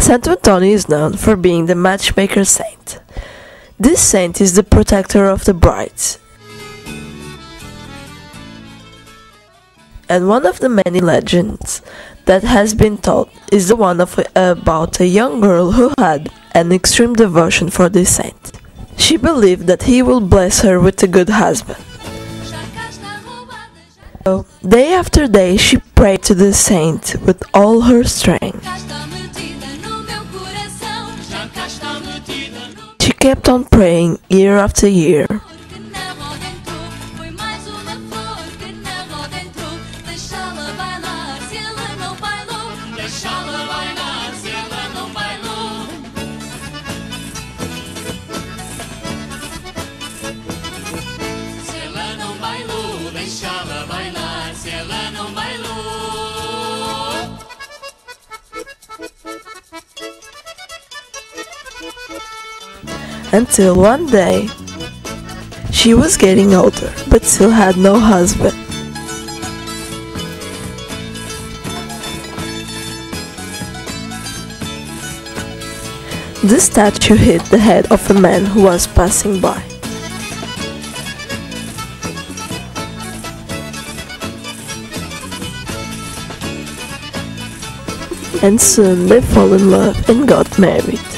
Santo Antonio is known for being the matchmaker saint. This saint is the protector of the brides. And one of the many legends that has been told is the one about a young girl who had an extreme devotion for this saint. She believed that he will bless her with a good husband. So, day after day she prayed to the saint with all her strength. She kept on praying year after year. Until one day, she was getting older, but still had no husband. The statue hit the head of a man who was passing by. And soon they fell in love and got married.